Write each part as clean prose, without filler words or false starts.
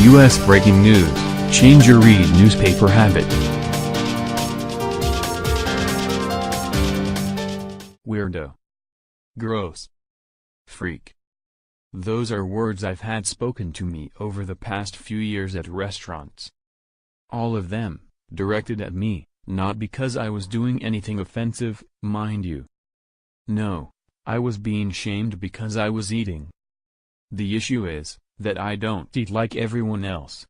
U.S. breaking news, change your read newspaper habit. Weirdo. Gross. Freak. Those are words I've had spoken to me over the past few years at restaurants. All of them, directed at me, not because I was doing anything offensive, mind you. No, I was being shamed because I was eating. The issue is, that I don't eat like everyone else.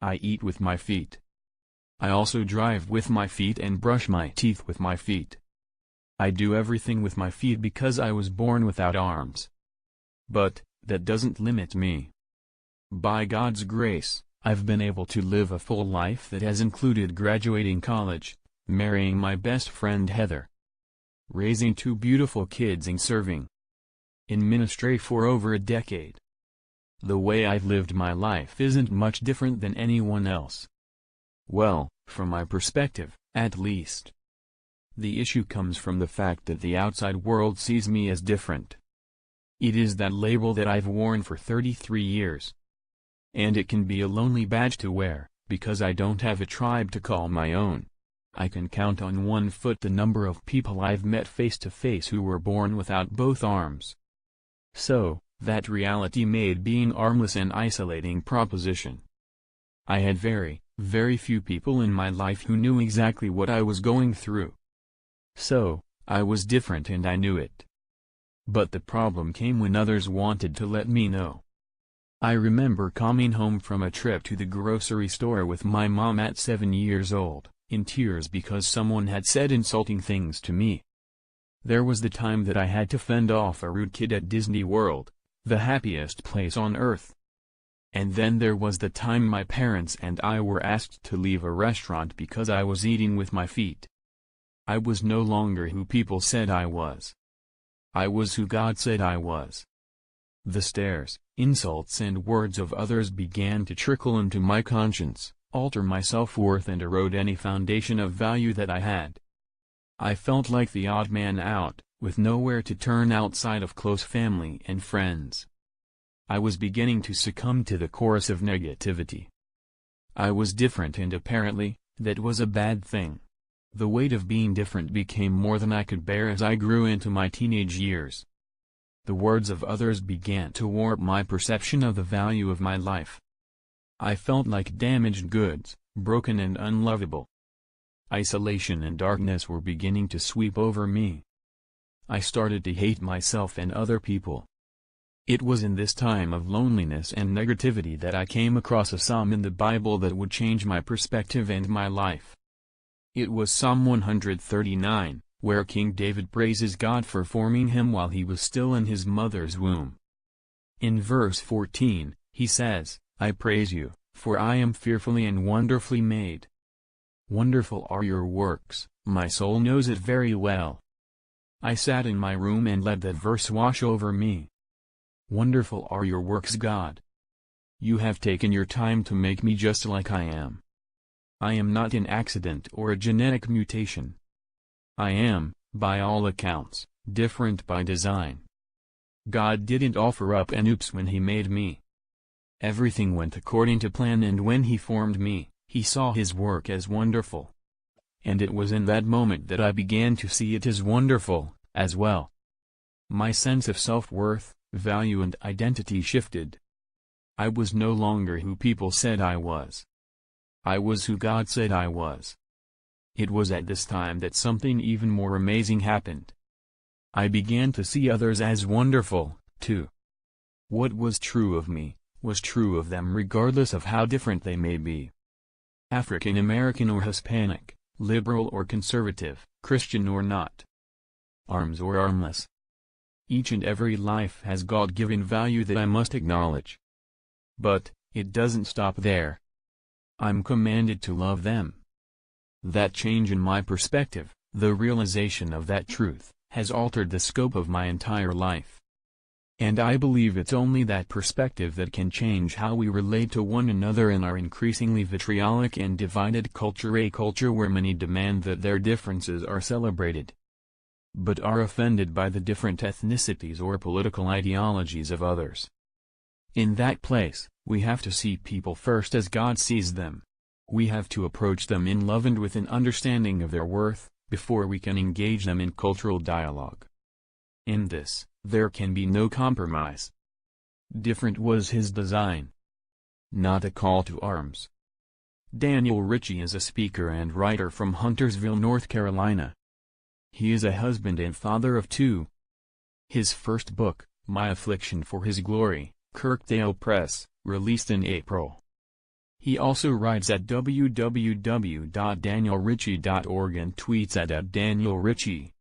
I eat with my feet. I also drive with my feet and brush my teeth with my feet. I do everything with my feet because I was born without arms. But, that doesn't limit me. By God's grace, I've been able to live a full life that has included graduating college, marrying my best friend Heather, raising 2 beautiful kids and serving in ministry for over a decade. The way I've lived my life isn't much different than anyone else. Well, from my perspective, at least. The issue comes from the fact that the outside world sees me as different. It is that label that I've worn for 33 years. And it can be a lonely badge to wear, because I don't have a tribe to call my own. I can count on one foot the number of people I've met face to face who were born without both arms. So, that reality made being armless an isolating proposition. I had very, very few people in my life who knew exactly what I was going through. So, I was different and I knew it. But the problem came when others wanted to let me know. I remember coming home from a trip to the grocery store with my mom at 7 years old, in tears because someone had said insulting things to me. There was the time that I had to fend off a rude kid at Disney World, the happiest place on earth. And then there was the time my parents and I were asked to leave a restaurant because I was eating with my feet. I was no longer who people said I was. I was who God said I was. The stares, insults and words of others began to trickle into my conscience, alter my self-worth and erode any foundation of value that I had. I felt like the odd man out, with nowhere to turn outside of close family and friends. I was beginning to succumb to the chorus of negativity. I was different and apparently, that was a bad thing. The weight of being different became more than I could bear as I grew into my teenage years. The words of others began to warp my perception of the value of my life. I felt like damaged goods, broken and unlovable. Isolation and darkness were beginning to sweep over me. I started to hate myself and other people. It was in this time of loneliness and negativity that I came across a psalm in the Bible that would change my perspective and my life. It was Psalm 139, where King David praises God for forming him while he was still in his mother's womb. In verse 14, he says, "I praise you, for I am fearfully and wonderfully made. Wonderful are your works, my soul knows it very well." I sat in my room and let that verse wash over me. Wonderful are your works, God. You have taken your time to make me just like I am. I am not an accident or a genetic mutation. I am, by all accounts, different by design. God didn't offer up an oops when he made me. Everything went according to plan, and when he formed me, he saw his work as wonderful. And it was in that moment that I began to see it as wonderful, as well. My sense of self-worth, value and identity shifted. I was no longer who people said I was. I was who God said I was. It was at this time that something even more amazing happened. I began to see others as wonderful, too. What was true of me, was true of them regardless of how different they may be. African American or Hispanic, liberal or conservative, Christian or not. Arms or armless. Each and every life has God-given value that I must acknowledge. But, it doesn't stop there. I'm commanded to love them. That change in my perspective, the realization of that truth, has altered the scope of my entire life. And I believe it's only that perspective that can change how we relate to one another in our increasingly vitriolic and divided culture, a culture where many demand that their differences are celebrated, but are offended by the different ethnicities or political ideologies of others. In that place, we have to see people first as God sees them. We have to approach them in love and with an understanding of their worth, before we can engage them in cultural dialogue. In this, there can be no compromise. Different was his design. Not a call to arms. Daniel Ritchie is a speaker and writer from Huntersville, North Carolina. He is a husband and father of 2. His first book, My Affliction for His Glory, Kirkdale Press, released in April. He also writes at www.danielritchie.org and tweets at @DanielRitchie.